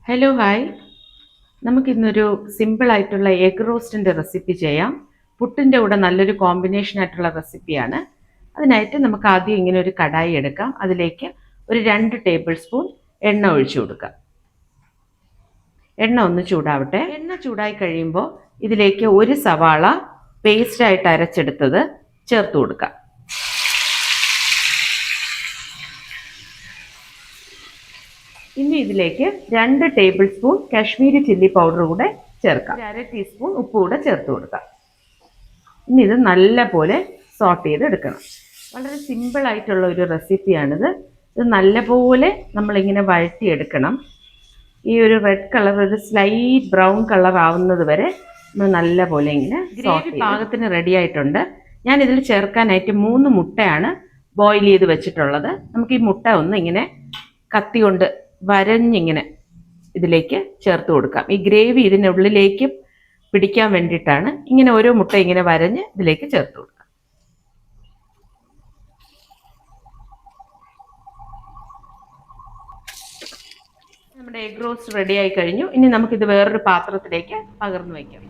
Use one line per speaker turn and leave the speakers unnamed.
Hello hi. നമുക്കിന്നൊരു സിമ്പിളായിട്ടുള്ള egg റോസ്റ്റിൻ്റെ recipe ചെയ്യാം. പുട്ടിൻ്റെ കൂടെ നല്ലൊരു കോമ്പിനേഷൻ ആയിട്ടുള്ള റെസിപ്പിയാണ്. അതിനായിട്ട് നമുക്ക് ആദ്യം ഇങ്ങനെ ഒരു കടായി എടുക്കാം. അതിലേക്ക് ഒരു 2 ടേബിൾ സ്പൂൺ എണ്ണ ഒഴിച്ചു കൊടുക്കാം. എണ്ണ ഒന്ന് ചൂടാവട്ടെ. എണ്ണ ചൂടായി കഴിയുമ്പോൾ ഇതിലേക്ക് ഒരു സവാള പേസ്റ്റായിട്ട് അരച്ചെടുത്തത് ചേർത്ത് കൊടുക്കാം. ഇനി ഇതിലേക്ക് 2 table spoon Kashmiri chilli powder കൂടെ ചേർക്കാം. 1/2 ടീസ്പൂൺ ഉപ്പ് കൂടെ ചേർത്ത് കൊടുക്കാം. ഇനി ഇത് നല്ലപോലെ സോട്ട് ചെയ്തെടുക്കണം. വളരെ സിമ്പിളായിട്ടുള്ള ഒരു റെസിപ്പിയാണിത്. ഇത് നല്ലപോലെ നമ്മളിങ്ങനെ വഴറ്റിയെടുക്കണം. ഈ ഒരു റെഡ് കളർ ഒരു സ്ലൈറ്റ് ബ്രൗൺ കളർ ആവുന്നത് വരെ നമ്മൾ നല്ലപോലെ ഇങ്ങനെ ഗ്രേവി പാകത്തിന് റെഡി ആയിട്ടുണ്ട്. ഞാൻ ഇതിൽ ചേർക്കാനായിട്ട് 3 മുട്ടയാണ് ബോയിൽ ചെയ്ത് വെച്ചിട്ടുള്ളത്. നമുക്ക് ഈ മുട്ട ഒന്ന് ഇങ്ങനെ കത്തി കൊണ്ട് വരഞ്ഞിങ്ങനെ ഇതിലേക്ക് ചേർത്ത് കൊടുക്കാം. ഈ ഗ്രേവി ഇതിനുള്ളിലേക്ക് പിടിക്കാൻ വേണ്ടിയിട്ടാണ് ഇങ്ങനെ ഓരോ മുട്ട ഇങ്ങനെ വരഞ്ഞ് ഇതിലേക്ക് ചേർത്ത് കൊടുക്കാം. നമ്മുടെ എഗ് റോസ്റ്റ് റെഡി ആയി കഴിഞ്ഞു. ഇനി നമുക്കിത് വേറൊരു പാത്രത്തിലേക്ക് പകർന്നു വയ്ക്കാം.